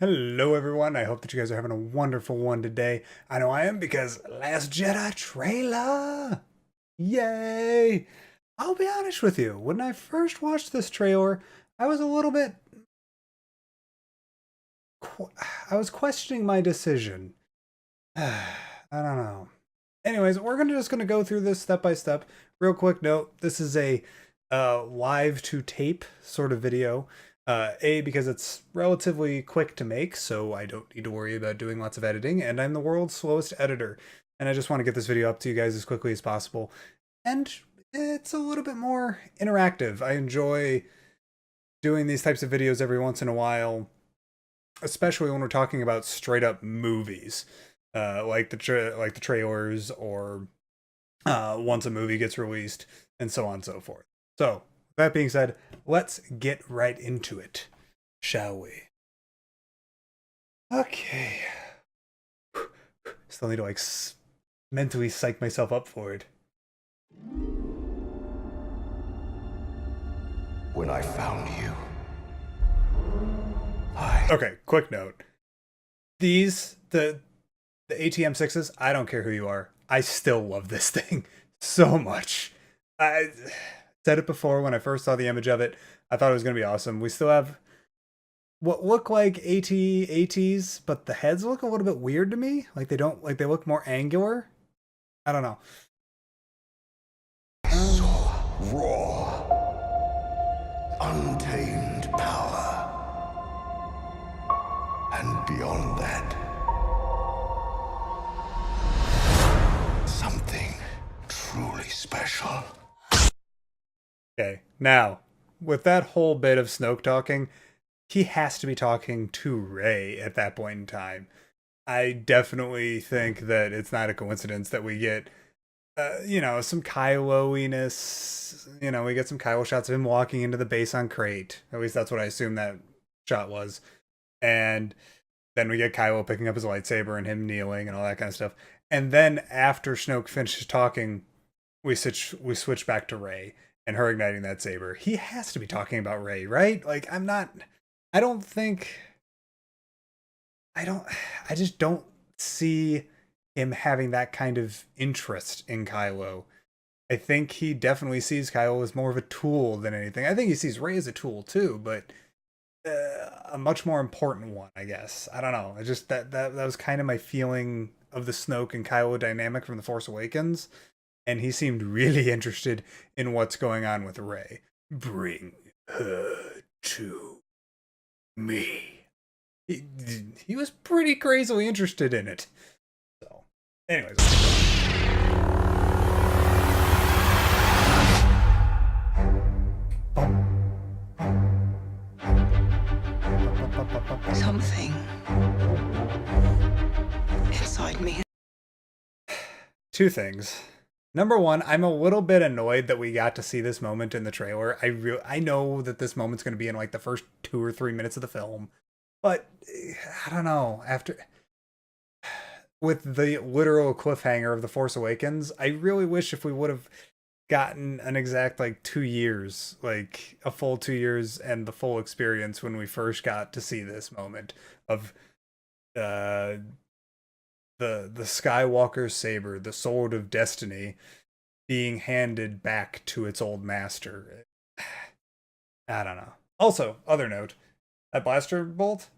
Hello everyone, I hope that you guys are having a wonderful one today. I know I am because Last Jedi trailer! Yay! I'll be honest with you, when I first watched this trailer, I was a little bit... I was questioning my decision. I don't know. Anyways, we're just gonna go through this step by step. Real quick note, this is a live to tape sort of video. Because it's relatively quick to make, so I don't need to worry about doing lots of editing, and I'm the world's slowest editor, and I just want to get this video up to you guys as quickly as possible. And it's a little bit more interactive. I enjoy doing these types of videos every once in a while, especially when we're talking about straight up movies, like the trailers, or once a movie gets released, and so on and so forth. So, that being said, let's get right into it, shall we? Okay. Still need to mentally psych myself up for it. When I found you, Okay, quick note. The ATM-6s, I don't care who you are. I still love this thing so much. I said it before when I first saw the image of it. I thought it was going to be awesome. We still have what look like ATs, but the heads look a little bit weird to me. Like they look more angular. I don't know. I saw raw, untamed power. And beyond that, something truly special. Okay, now, with that whole bit of Snoke talking, he has to be talking to Rey at that point in time. I definitely think that it's not a coincidence that we get, some Kylo-iness. We get some Kylo shots of him walking into the base on Crate. At least that's what I assume that shot was. And then we get Kylo picking up his lightsaber and him kneeling and all that kind of stuff. And then after Snoke finishes talking, we switch back to Rey and her igniting that saber. He has to be talking about Rey, right? Like, I just don't see him having that kind of interest in Kylo. I think he definitely sees Kylo as more of a tool than anything. I think he sees Rey as a tool too, but a much more important one, I guess. I don't know. I just that was kind of my feeling of the Snoke and Kylo dynamic from The Force Awakens, and he seemed really interested in what's going on with Rey. Bring her to me. He was pretty crazily interested in it. So, anyways. Something inside me. Two things. Number one, I'm a little bit annoyed that we got to see this moment in the trailer. I know that this moment's going to be in like the first 2 or 3 minutes of the film, but I don't know. With the literal cliffhanger of The Force Awakens, I really wish if we would have gotten an exact 2 years, like a full 2 years and the full experience when we first got to see this moment of the Skywalker saber, the sword of destiny, being handed back to its old master. I don't know. Also, other note, that blaster bolt,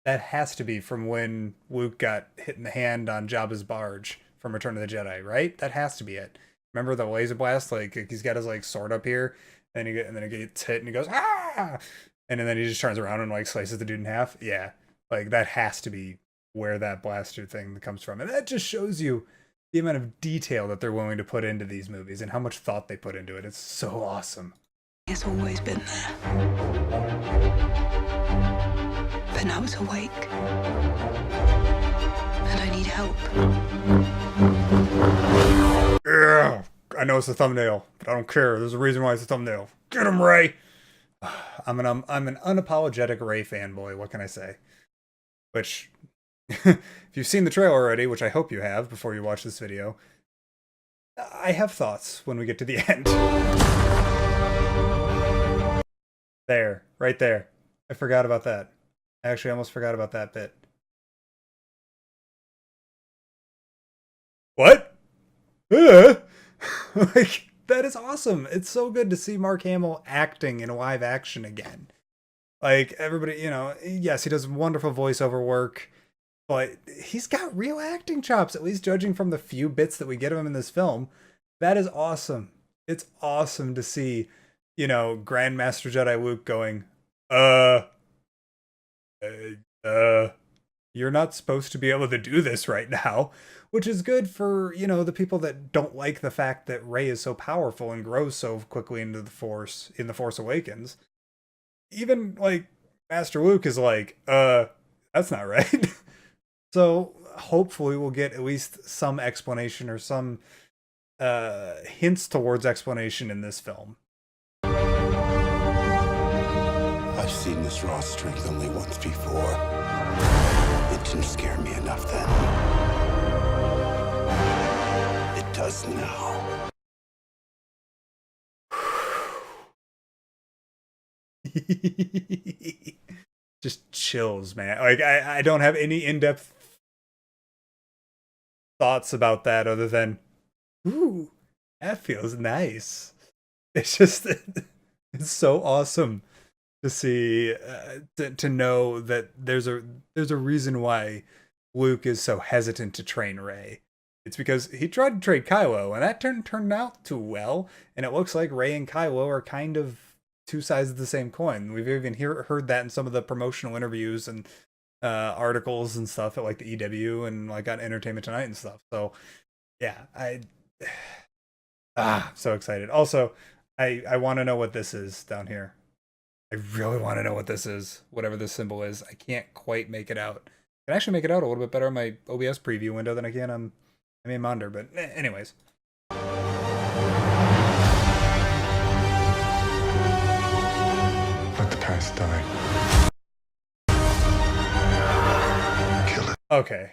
that has to be from when Luke got hit in the hand on Jabba's barge from Return of the Jedi, right? That has to be it. Remember the laser blast? Like he's got his sword up here, and then it gets hit, and he goes ah, and then he just turns around and slices the dude in half. Yeah, that has to be where that blaster thing comes from, and that just shows you the amount of detail that they're willing to put into these movies and how much thought they put into it. It's so awesome. It's always been there, but now it's awake, and I need help. Yeah, I know it's a thumbnail, but I don't care. There's a reason why it's a thumbnail. Get him, Rey. I'm an unapologetic Rey fanboy. What can I say? Which, if you've seen the trailer already, which I hope you have before you watch this video, I have thoughts when we get to the end. There, right there. I forgot about that. I actually almost forgot about that bit. What? Like, that is awesome. It's so good to see Mark Hamill acting in live action again. Like, everybody, yes, he does wonderful voiceover work, but he's got real acting chops, at least judging from the few bits that we get of him in this film. That is awesome. It's awesome to see, Grandmaster Jedi Luke going, uh, uh, you're not supposed to be able to do this right now, which is good for, the people that don't like the fact that Rey is so powerful and grows so quickly into the Force in The Force Awakens. Even like Master Luke is like, that's not right. So hopefully we'll get at least some explanation or some hints towards explanation in this film. I've seen this raw strength only once before. It didn't scare me enough then. It does now. Just chills, man. Like, I don't have any in-depth thoughts about that other than, ooh, that feels nice. It's just, it's so awesome to see, to know that there's a reason why Luke is so hesitant to train Rey. It's because he tried to train Kylo, and that turned out too well. And it looks like Rey and Kylo are kind of two sides of the same coin. We've even heard that in some of the promotional interviews and articles and stuff at like the EW and like on Entertainment Tonight and stuff. So yeah, so excited. Also, I want to know what this is down here. I really want to know what this is, whatever this symbol is. I can't quite make it out. I can actually make it out a little bit better on my OBS preview window than I can on my main monitor, but anyways. Let the past die. Kill it. Okay.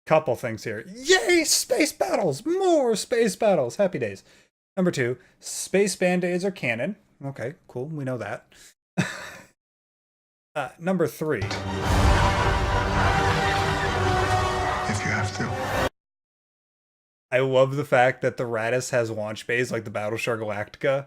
Couple things here. Yay! Space battles! More space battles! Happy days. Number 2, space band-aids are canon. Okay, cool. We know that. Number 3. If you have to. I love the fact that the Raddus has launch bays like the Battlestar Galactica.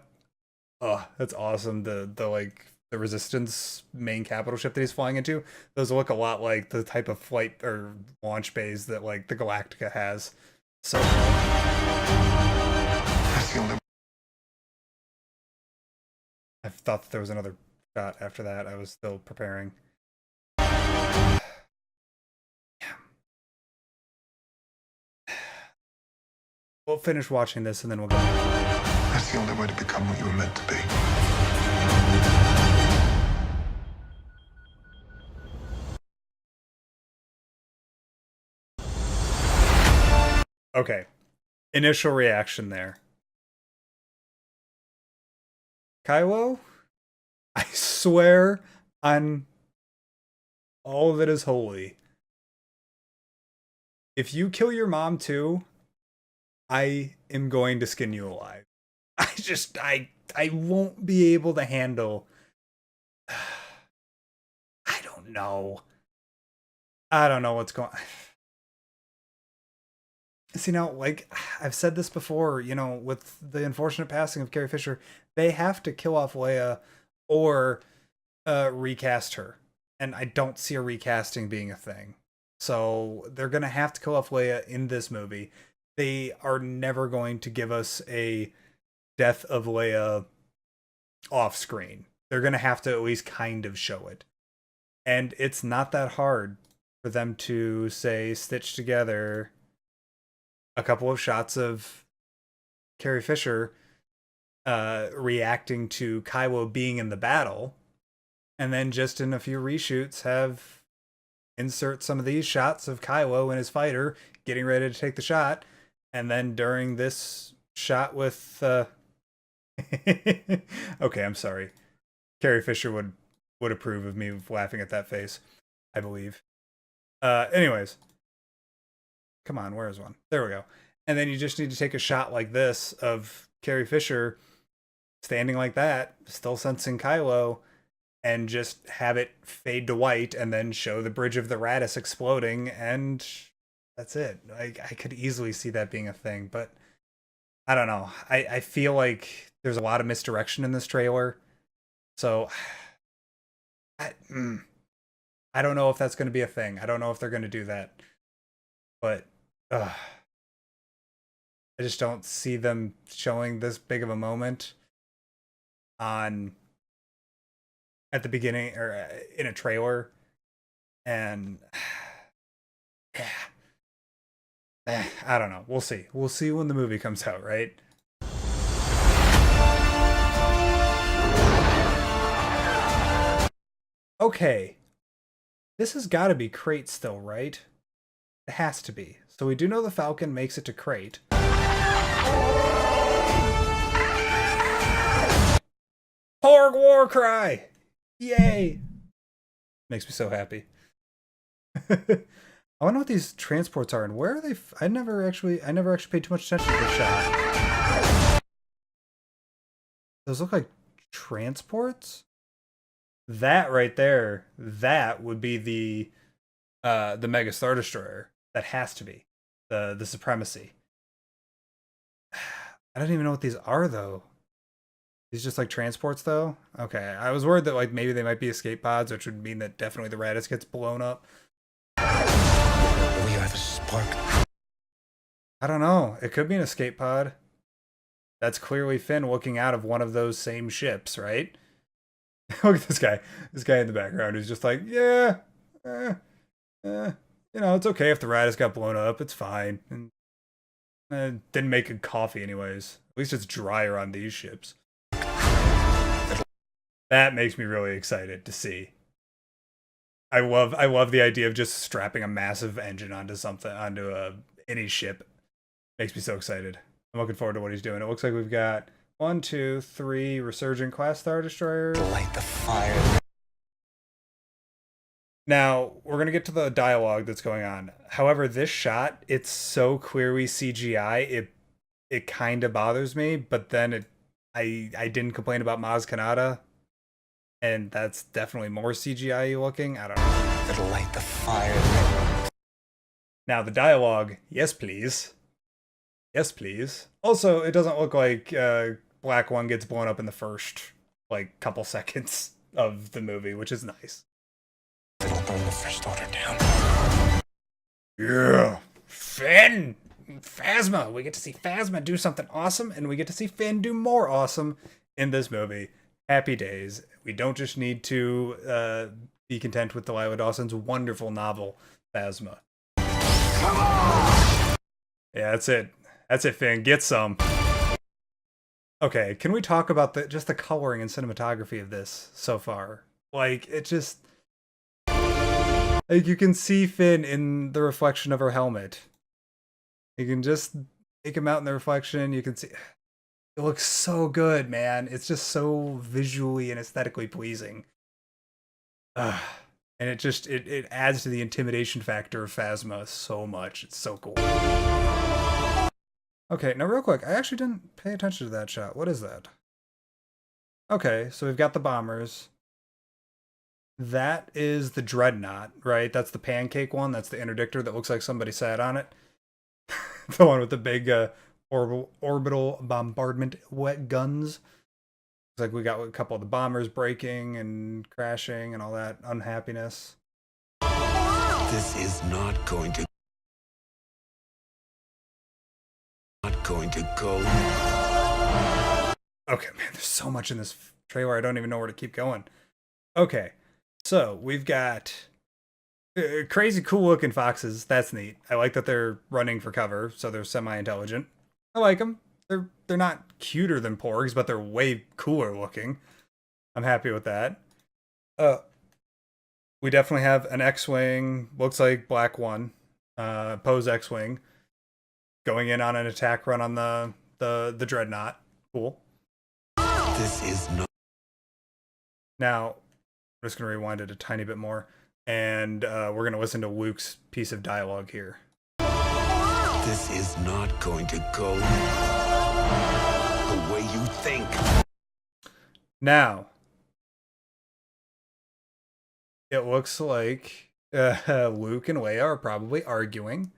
Oh, that's awesome. The Resistance main capital ship that he's flying into. Those look a lot like the type of flight or launch bays that like the Galactica has. So That's the only. I thought that there was another shot after that. I was still preparing. We'll finish watching this and then we'll go. That's the only way to become what you were meant to be. Okay. Initial reaction there. Kylo, I swear on all that is holy. If you kill your mom too, I am going to skin you alive. I won't be able to handle. I don't know. I don't know what's going. See, now, like I've said this before, with the unfortunate passing of Carrie Fisher, they have to kill off Leia or recast her, and I don't see a recasting being a thing. So they're gonna have to kill off Leia in this movie. They are never going to give us a death of Leia off screen. They're gonna have to at least kind of show it, and it's not that hard for them to say stitch together a couple of shots of Carrie Fisher reacting to Kylo being in the battle, and then just in a few reshoots have insert some of these shots of Kylo and his fighter getting ready to take the shot, and then during this shot with okay, I'm sorry. Carrie Fisher would approve of me laughing at that face, I believe. Anyways. Come on, where is one? There we go. And then you just need to take a shot like this of Carrie Fisher standing like that, still sensing Kylo, and just have it fade to white and then show the bridge of the Radis exploding, and that's it. I could easily see that being a thing, but I don't know. I feel like there's a lot of misdirection in this trailer. So I don't know if that's going to be a thing. I don't know if they're going to do that. But I just don't see them showing this big of a moment on at the beginning or in a trailer. And I don't know. We'll see. We'll see when the movie comes out, right? Okay. This has got to be Crate still, right? It has to be. So we do know the Falcon makes it to Crate. Porg War Cry! Yay! Makes me so happy. I wonder what these transports are and where are they? I never actually paid too much attention to this shot. Those look like transports? That right there, that would be the Mega Star Destroyer. That has to be the Supremacy. I don't even know what these are though. These just like transports though? Okay, I was worried that like maybe they might be escape pods, which would mean that definitely the Raditz gets blown up. We are the spark. I don't know. It could be an escape pod. That's clearly Finn looking out of one of those same ships, right? Look at this guy. This guy in the background who's just like, yeah, you know, it's okay if the Raditz got blown up. It's fine. And didn't make good coffee anyways. At least it's drier on these ships. That makes me really excited to see. I love the idea of just strapping a massive engine onto any ship. Makes me so excited. I'm looking forward to what he's doing. It looks like we've got 1, 2, 3 Resurgent class Star Destroyers. Light the fire. Now, we're going to get to the dialogue that's going on. However, this shot, it's so clearly CGI, it kind of bothers me, but then I didn't complain about Maz Kanata, and that's definitely more CGI looking. I don't know. It'll light the fire. Now, the dialogue, yes please. Yes please. Also, it doesn't look like Black One gets blown up in the first, like, couple seconds of the movie, which is nice. It'll burn the First Order down. Yeah, Finn! Phasma! We get to see Phasma do something awesome, and we get to see Finn do more awesome in this movie. Happy days. We don't just need to be content with Delilah Dawson's wonderful novel, Phasma. Come on! Yeah, that's it. That's it, Finn. Get some. Okay, can we talk about just the coloring and cinematography of this so far? Like, it just... Like, you can see Finn in the reflection of her helmet. You can just take him out in the reflection. You can see... It looks so good, man. It's just so visually and aesthetically pleasing. And it just... It adds to the intimidation factor of Phasma so much. It's so cool. Okay, now real quick. I actually didn't pay attention to that shot. What is that? Okay, so we've got the bombers. That is the Dreadnought, right? That's the pancake one. That's the interdictor that looks like somebody sat on it. The one with the big orbital bombardment wet guns. Looks like we got a couple of the bombers breaking and crashing and all that unhappiness. This is not going to go. Okay, man, there's so much in this trailer. I don't even know where to keep going. Okay. So, we've got crazy cool looking foxes. That's neat. I like that they're running for cover, so they're semi-intelligent. I like them. They're not cuter than porgs, but they're way cooler looking. I'm happy with that. We definitely have an X-Wing, looks like Black One, Poe's X-Wing, going in on an attack run on the Dreadnought. Cool. This is not... Now... I'm just going to rewind it a tiny bit more, and we're going to listen to Luke's piece of dialogue here. This is not going to go the way you think. Now, it looks like Luke and Leia are probably arguing.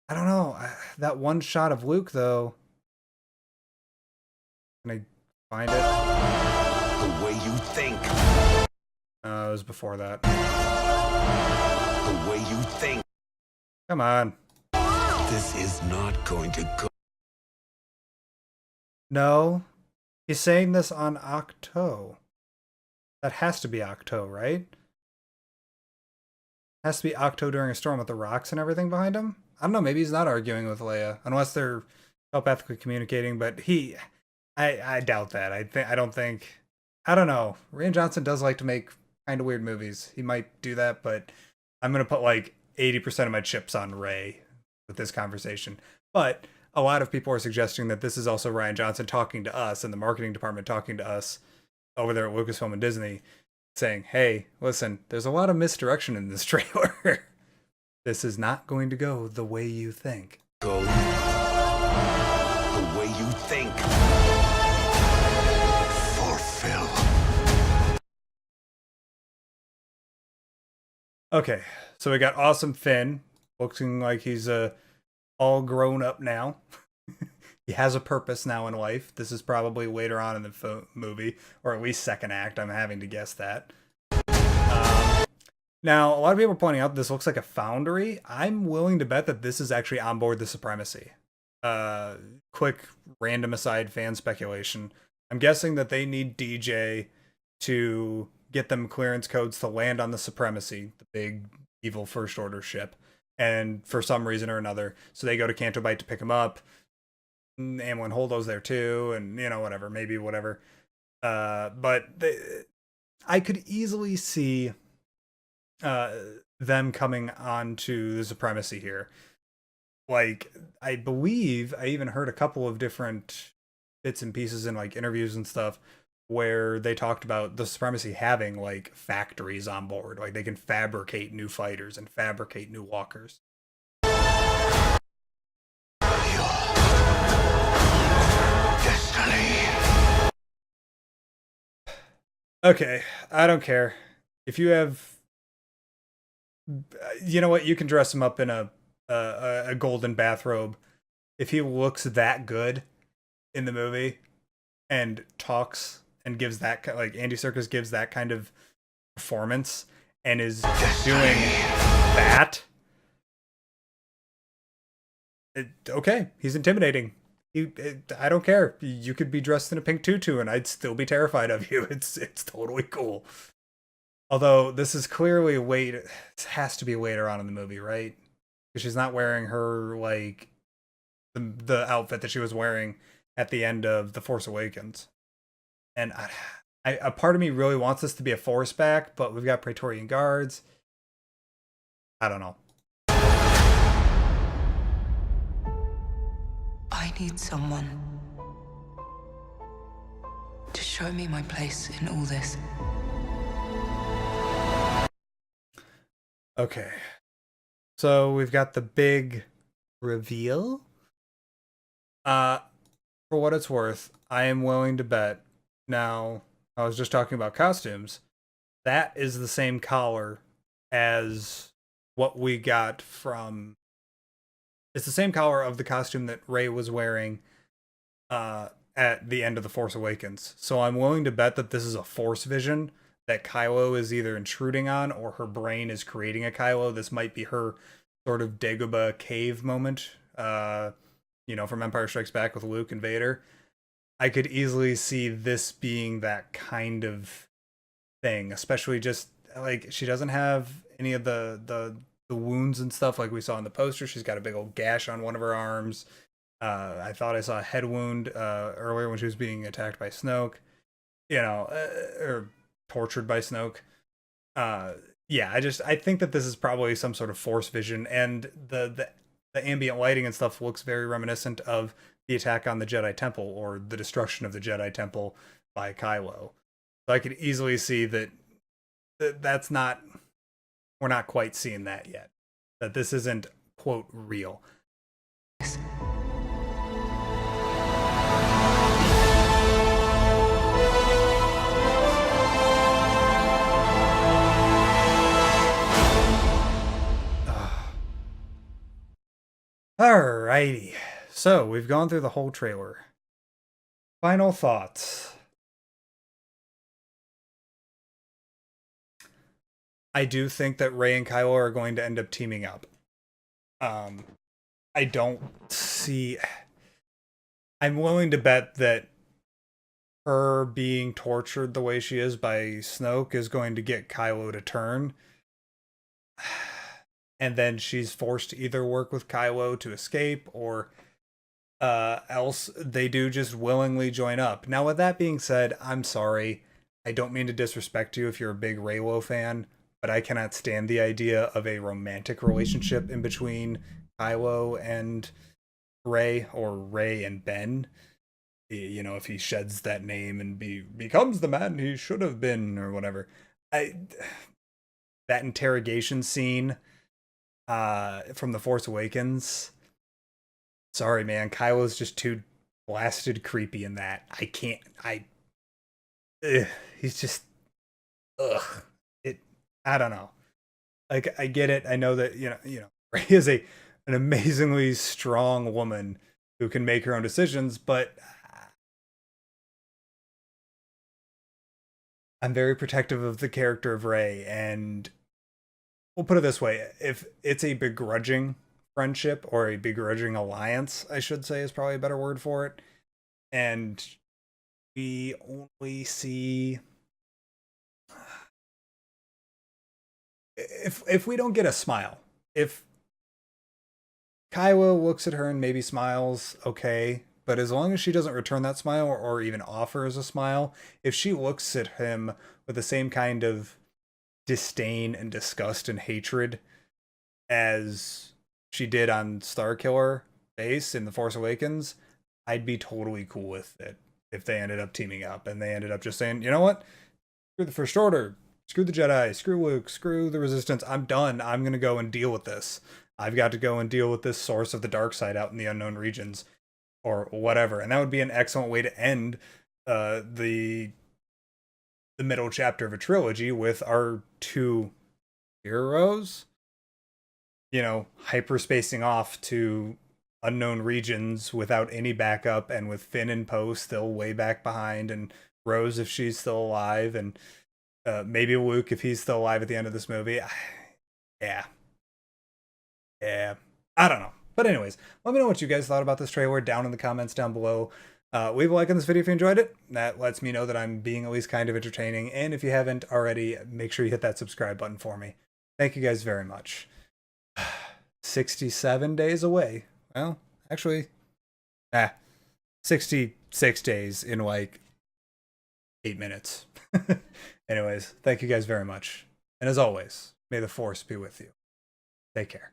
I don't know. That one shot of Luke, though. Can I find it? The way you think. It was before that. The way you think. Come on. This is not going to go. No. He's saying this on Octo. That has to be Octo, right? Has to be Octo during a storm with the rocks and everything behind him. I don't know. Maybe he's not arguing with Leia, unless they're telepathically communicating. But I doubt that. I don't think. I don't know. Rian Johnson does like to make kind of weird movies. He might do that, but I'm gonna put like 80% of my chips on Rey with this conversation. But a lot of people are suggesting that this is also Rian Johnson talking to us and the marketing department talking to us over there at Lucasfilm and Disney, saying, "Hey, listen, there's a lot of misdirection in this trailer. This is not going to go the way you think." Go the way you think. Fulfill. Okay, so we got Awesome Finn, looking like he's all grown up now. He has a purpose now in life. This is probably later on in the movie, or at least second act. I'm having to guess that. Now, a lot of people are pointing out this looks like a foundry. I'm willing to bet that this is actually on board the Supremacy. Quick random aside fan speculation. I'm guessing that they need DJ to get them clearance codes to land on the Supremacy, the big evil First Order ship. And for some reason or another, so they go to Canto Bight to pick him up. Amlin Holdo's there too, and whatever, maybe whatever. But I could easily see them coming onto the Supremacy here. Like, I believe I even heard a couple of different bits and pieces in like interviews and stuff where they talked about the Supremacy having like factories on board, like they can fabricate new fighters and fabricate new walkers. Okay, I don't care. If you have, you know what, you can dress him up in a golden bathrobe. If he looks that good in the movie and talks and gives that, like Andy Serkis gives that kind of performance and is doing that, okay, he's intimidating. I don't care. You could be dressed in a pink tutu and I'd still be terrified of you. It's totally cool. Although this is clearly it has to be later on in the movie, right? Because she's not wearing her like the outfit that she was wearing at the end of The Force Awakens. And a part of me really wants this to be a Force back, but we've got Praetorian Guards. I don't know. I need someone to show me my place in all this. Okay. So we've got the big reveal. For what it's worth, I am willing to bet. Now, I was just talking about costumes. That is the same collar as what we got from... It's the same color of the costume that Rey was wearing at the end of The Force Awakens. So I'm willing to bet that this is a Force vision that Kylo is either intruding on, or her brain is creating a Kylo. This might be her sort of Dagobah cave moment, from Empire Strikes Back with Luke and Vader. I could easily see this being that kind of thing, especially just like she doesn't have any of the wounds and stuff like we saw in the poster. She's got a big old gash on one of her arms. I thought I saw a head wound earlier when she was being attacked by Snoke, or tortured by Snoke. I think that this is probably some sort of Force vision, and the ambient lighting and stuff looks very reminiscent of the attack on the Jedi Temple, or the destruction of the Jedi Temple by Kylo. So I could easily see that that's not, we're not quite seeing that yet. That this isn't, quote, real. Alrighty. So we've gone through the whole trailer. Final thoughts. I do think that Rey and Kylo are going to end up teaming up. I don't see. I'm willing to bet that her being tortured the way she is by Snoke is going to get Kylo to turn. And then she's forced to either work with Kylo to escape or else they do just willingly join up. Now, with that being said, I'm sorry. I don't mean to disrespect you if you're a big Reylo fan, but I cannot stand the idea of a romantic relationship in between Kylo and Rey, or Rey and Ben. You know, if he sheds that name and becomes the man he should have been, or whatever. That interrogation scene from The Force Awakens. Sorry, man. Kylo's just too blasted creepy in that. I can't. He's just. Ugh. I don't know. Like, I get it. I know that Rey is an amazingly strong woman who can make her own decisions, but I'm very protective of the character of Rey, and we'll put it this way: if it's a begrudging friendship, or a begrudging alliance, I should say is probably a better word for it, and we only see, if we don't get a smile, if Kylo looks at her and maybe smiles, okay, but as long as she doesn't return that smile, or even offers a smile, if she looks at him with the same kind of disdain and disgust and hatred as she did on Starkiller base in The Force Awakens, I'd be totally cool with it if they ended up teaming up and they ended up just saying, you know what? Screw the First Order. Screw the Jedi. Screw Luke. Screw the Resistance. I'm done. I'm going to go and deal with this. I've got to go and deal with this source of the dark side out in the unknown regions, or whatever. And that would be an excellent way to end the middle chapter of a trilogy, with our two heroes, hyperspacing off to unknown regions without any backup, and with Finn and Poe still way back behind, and Rose if she's still alive, and maybe Luke if he's still alive at the end of this movie. Yeah. I don't know. But anyways, let me know what you guys thought about this trailer down in the comments down below. Leave a like on this video if you enjoyed it. That lets me know that I'm being at least kind of entertaining. And if you haven't already, make sure you hit that subscribe button for me. Thank you guys very much. 67 days away. Well, actually, 66 days in like 8 minutes. Anyways, thank you guys very much. And as always, may the Force be with you. Take care.